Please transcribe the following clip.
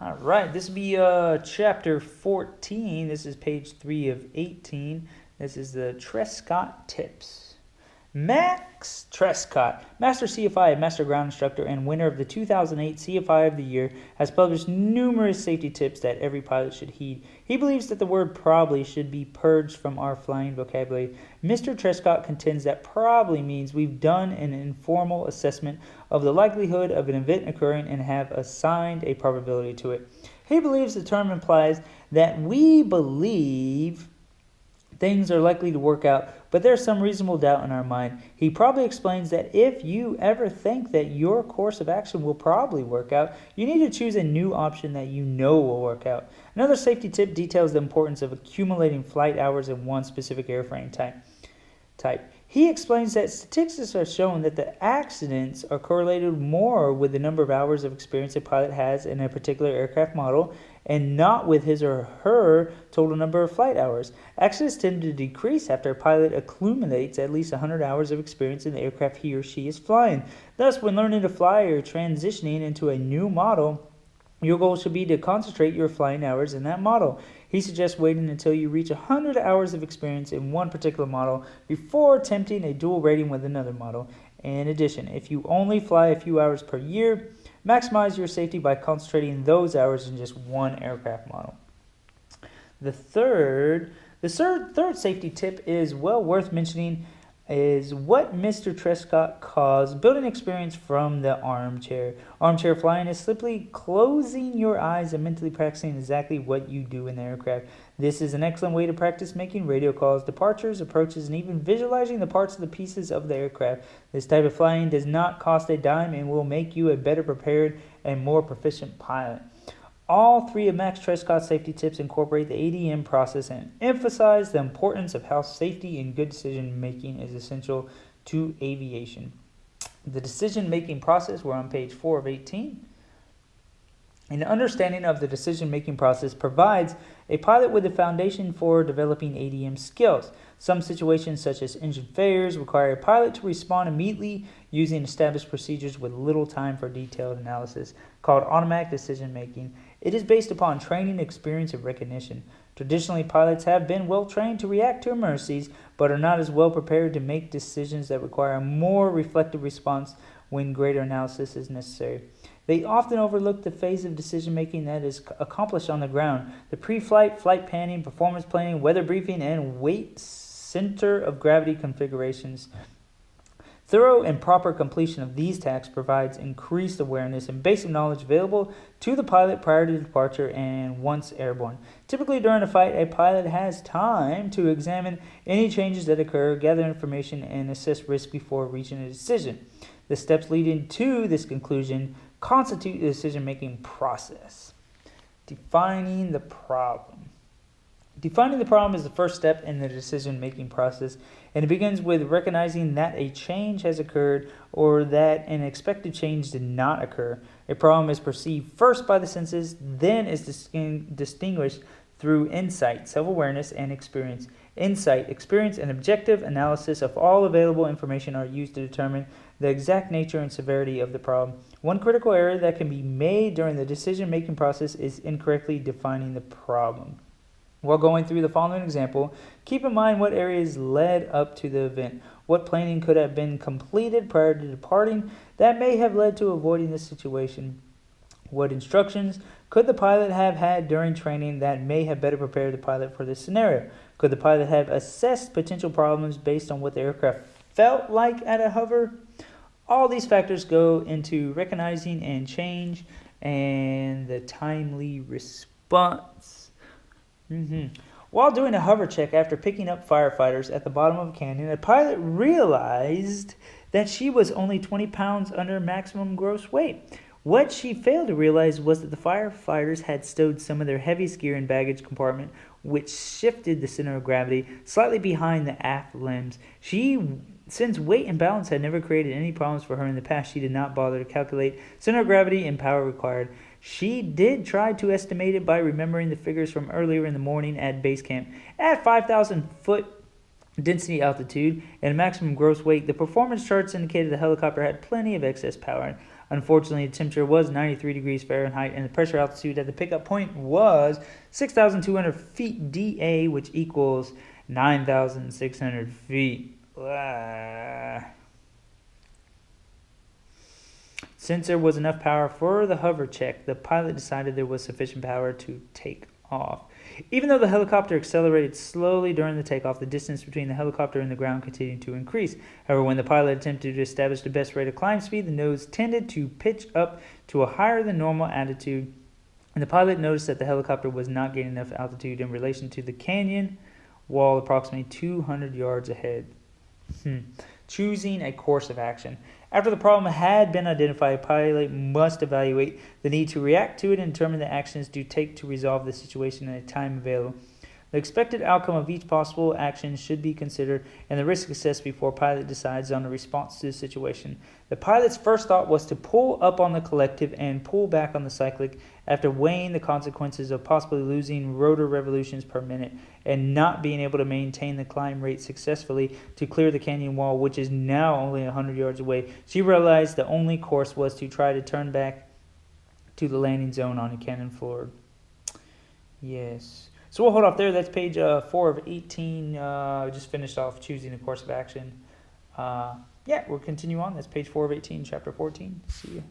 All right, this will be chapter 14. This is page 3 of 18. This is the Trescott tips. Max-Trescott, Master CFI, Master Ground Instructor, and winner of the 2008 CFI of the Year, has published numerous safety tips that every pilot should heed. He believes that the word probably should be purged from our flying vocabulary. Mr. Trescott contends that probably means we've done an informal assessment of the likelihood of an event occurring and have assigned a probability to it. He believes the term implies that we believe things are likely to work out, but there's some reasonable doubt in our mind. He probably explains that if you ever think that your course of action will probably work out, you need to choose a new option that you know will work out. Another safety tip details the importance of accumulating flight hours in one specific airframe type. He explains that statistics are showing that the accidents are correlated more with the number of hours of experience a pilot has in a particular aircraft model and not with his or her total number of flight hours. Accidents tend to decrease after a pilot accumulates at least 100 hours of experience in the aircraft he or she is flying. Thus, when learning to fly or transitioning into a new model, your goal should be to concentrate your flying hours in that model. He suggests waiting until you reach 100 hours of experience in one particular model before attempting a dual rating with another model. In addition, if you only fly a few hours per year, maximize your safety by concentrating those hours in just one aircraft model. The third safety tip is well worth mentioning is what Mr. Trescott calls building experience from the armchair. Armchair flying is simply closing your eyes and mentally practicing exactly what you do in the aircraft. This is an excellent way to practice making radio calls, departures, approaches, and even visualizing the parts of the pieces of the aircraft. This type of flying does not cost a dime and will make you a better prepared and more proficient pilot. All three of Max Trescott's safety tips incorporate the ADM process and emphasize the importance of how safety and good decision-making is essential to aviation. The decision-making process, we're on page 4 of 18. An understanding of the decision-making process provides a pilot with a foundation for developing ADM skills. Some situations, such as engine failures, require a pilot to respond immediately using established procedures with little time for detailed analysis, called automatic decision-making. It is based upon training, experience, and recognition. Traditionally, pilots have been well trained to react to emergencies, but are not as well prepared to make decisions that require a more reflective response when greater analysis is necessary. They often overlook the phase of decision-making that is accomplished on the ground: the pre-flight, flight planning, performance planning, weather briefing, and weight center of gravity configurations. Thorough and proper completion of these tasks provides increased awareness and basic knowledge available to the pilot prior to departure and once airborne. Typically during a flight, a pilot has time to examine any changes that occur, gather information, and assess risk before reaching a decision. The steps leading to this conclusion constitute the decision-making process. Defining the problem. Defining the problem is the first step in the decision-making process, and it begins with recognizing that a change has occurred or that an expected change did not occur. A problem is perceived first by the senses, then is distinguished through insight, self-awareness, and experience. Insight, experience, and objective analysis of all available information are used to determine the exact nature and severity of the problem. One critical error that can be made during the decision-making process is incorrectly defining the problem. While going through the following example, keep in mind what areas led up to the event. What planning could have been completed prior to departing that may have led to avoiding this situation? What instructions could the pilot have had during training that may have better prepared the pilot for this scenario? Could the pilot have assessed potential problems based on what the aircraft felt like at a hover? All these factors go into recognizing and change and the timely response. While doing a hover check after picking up firefighters at the bottom of a canyon, a pilot realized that she was only 20 pounds under maximum gross weight. What she failed to realize was that the firefighters had stowed some of their heaviest gear in baggage compartment, which shifted the center of gravity slightly behind the aft limbs. Since weight and balance had never created any problems for her in the past, she did not bother to calculate center of gravity and power required. She did try to estimate it by remembering the figures from earlier in the morning at base camp. At 5,000 foot density altitude and maximum gross weight, the performance charts indicated the helicopter had plenty of excess power. Unfortunately, the temperature was 93 degrees Fahrenheit, and the pressure altitude at the pickup point was 6,200 feet DA, which equals 9,600 feet. Since there was enough power for the hover check, the pilot decided there was sufficient power to take off. Even though the helicopter accelerated slowly during the takeoff, the distance between the helicopter and the ground continued to increase. However, when the pilot attempted to establish the best rate of climb speed, the nose tended to pitch up to a higher than normal altitude, and the pilot noticed that the helicopter was not gaining enough altitude in relation to the canyon wall approximately 200 yards ahead. Choosing a course of action. After the problem had been identified, a pilot must evaluate the need to react to it and determine the actions to take to resolve the situation in a time available. The expected outcome of each possible action should be considered and the risk assessed before a pilot decides on a response to the situation. The pilot's first thought was to pull up on the collective and pull back on the cyclic after weighing the consequences of possibly losing rotor revolutions per minute and not being able to maintain the climb rate successfully to clear the canyon wall, which is now only 100 yards away. She realized the only course was to try to turn back to the landing zone on a canyon floor. Yes. So we'll hold off there. That's page 4 of 18. Just finished off choosing a course of action. We'll continue on. That's page 4 of 18, chapter 14. See you.